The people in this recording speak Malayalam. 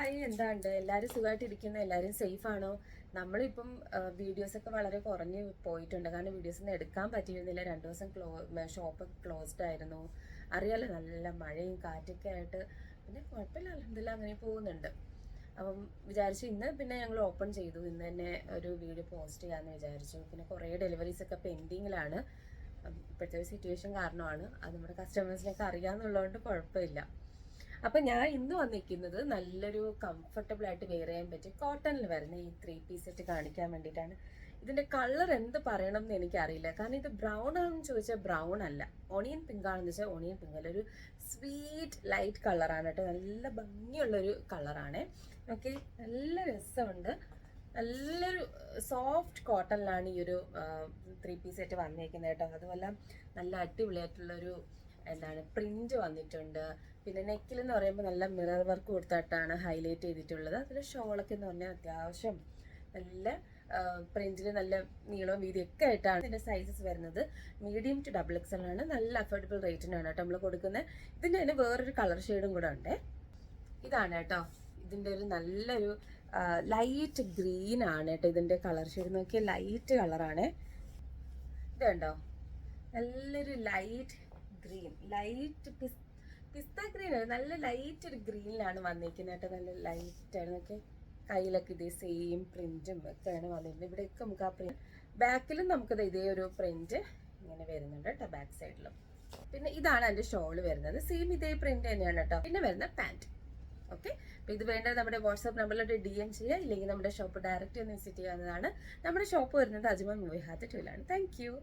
ഹായ്, എന്താണ്ട് എല്ലാവരും സുഖമായിട്ടിരിക്കുന്നു? എല്ലാവരും സേഫ് ആണോ? നമ്മളിപ്പം വീഡിയോസൊക്കെ വളരെ കുറഞ്ഞ് പോയിട്ടുണ്ട്. കാരണം വീഡിയോസൊന്നും എടുക്കാൻ പറ്റിയിരുന്നില്ല. 2 ദിവസം ഷോപ്പ് ക്ലോസ്ഡ് ആയിരുന്നു. അറിയാലോ, നല്ല മഴയും കാറ്റൊക്കെ ആയിട്ട്. പിന്നെ കുഴപ്പമില്ല, അൽഹംദുലില്ലാ അങ്ങനെ പോകുന്നുണ്ട്. അപ്പം വിചാരിച്ചു ഇന്ന് പിന്നെ ഞങ്ങൾ ഓപ്പൺ ചെയ്തു. ഇന്ന് തന്നെ ഒരു വീഡിയോ പോസ്റ്റ് ചെയ്യാമെന്ന് വിചാരിച്ചു. പിന്നെ കുറേ ഡെലിവറീസൊക്കെ പെൻഡിങ്ങിലാണ്. ഇപ്പോഴത്തെ ഒരു സിറ്റുവേഷൻ കാരണമാണ്. അത് നമ്മുടെ കസ്റ്റമേഴ്സിനൊക്കെ അറിയാമെന്നുള്ളതുകൊണ്ട് കുഴപ്പമില്ല. അപ്പം ഞാൻ ഇന്ന് വന്നിരിക്കുന്നത് നല്ലൊരു കംഫർട്ടബിൾ ആയിട്ട് വെയർ ചെയ്യാൻ പറ്റിയ കോട്ടണിൽ വരുന്ന ഈ 3 പീസ് സെറ്റ് കാണിക്കാൻ വേണ്ടിയിട്ടാണ്. ഇതിന്റെ കളർ എന്ത് പറയണം എന്ന് എനിക്കറിയില്ല. കാരണം ഇത് ബ്രൗൺ ആണെന്ന് ചോദിച്ചാൽ ബ്രൗൺ അല്ല, ഓണിയൻ പിങ്ക് ആണെന്ന് വെച്ചാൽ ഓണിയൻ പിങ്ക് അല്ല, ഒരു സ്വീറ്റ് ലൈറ്റ് കളറാണ് കേട്ടോ. നല്ല ഭംഗിയുള്ളൊരു കളറാണ്. ഓക്കെ, നല്ല രസമുണ്ട്. നല്ലൊരു സോഫ്റ്റ് കോട്ടണിലാണ് ഈ ഒരു 3 പീസ് സെറ്റ് വന്നിരിക്കുന്നത് കേട്ടോ. അതുപോലെ നല്ല അടിപൊളിയായിട്ടുള്ളൊരു പ്രിന്റ് വന്നിട്ടുണ്ട്. പിന്നെ നെക്കിൽ എന്ന് പറയുമ്പോൾ നല്ല മിറർ വർക്ക് കൊടുത്തിട്ടാണ് ഹൈലൈറ്റ് ചെയ്തിട്ടുള്ളത്. അതിൽ ഷോളൊക്കെ എന്ന് പറഞ്ഞാൽ അത്യാവശ്യം നല്ല പ്രിന്റിൽ നല്ല നീളവും വീതിയൊക്കെ ആയിട്ടാണ് ഇതിന്റെ സൈസസ് വരുന്നത്. മീഡിയം ടു XXL ആണ്. നല്ല അഫോർഡബിൾ റേറ്റിനാണ് കേട്ടോ നമ്മൾ കൊടുക്കുന്നത്. ഇതിന്റെ തന്നെ വേറൊരു കളർ ഷെയ്ഡും കൂടെ ഉണ്ട്. ഇതാണ് കേട്ടോ ഇതിന്റെ ഒരു നല്ലൊരു ലൈറ്റ് ഗ്രീൻ ആണ് കേട്ടോ. ഇതിന്റെ കളർ ഷെയ്ഡ് നോക്കിയാൽ ലൈറ്റ് കളറാണ്. ഇത് കണ്ടോ, നല്ലൊരു ലൈറ്റ് ഗ്രീൻ, ലൈറ്റ് പിസ്ത ഗ്രീൻ ആണ്. നല്ല ലൈറ്റ് ഒരു ഗ്രീനിലാണ് വന്നിരിക്കുന്നത് കേട്ടോ. നല്ല ലൈറ്റ് ആണ്. നോക്കി കയ്യിലൊക്കെ ഇതേ സെയിം പ്രിന്റും ഒക്കെയാണ് വന്നിരിക്കുന്നത്. ഇവിടെയൊക്കെ നമുക്ക് ആ പ്രിന്റ്, ബാക്കിലും നമുക്കത് ഇതേ ഒരു പ്രിന്റ് ഇങ്ങനെ വരുന്നുണ്ട് കേട്ടോ, ബാക്ക് സൈഡിലും. പിന്നെ ഇതാണ് എൻ്റെ ഷോള് വരുന്നത്. സെയിം ഇതേ പ്രിന്റ് തന്നെയാണ് കേട്ടോ. പിന്നെ വരുന്ന പാൻറ്. ഓക്കെ, അപ്പൊ ഇത് വേണ്ടത് നമ്മുടെ വാട്സ്ആപ്പ് നമ്പറിലോട്ട് DM ചെയ്യുക, ഇല്ലെങ്കിൽ നമ്മുടെ ഷോപ്പ് ഡയറക്റ്റ് ഒന്ന് വിസിറ്റ് ചെയ്യാവുന്നതാണ്. നമ്മുടെ ഷോപ്പ് വരുന്നത് അജ്മൽ മൂവി ഹാത്ത് 2 താങ്ക് യു.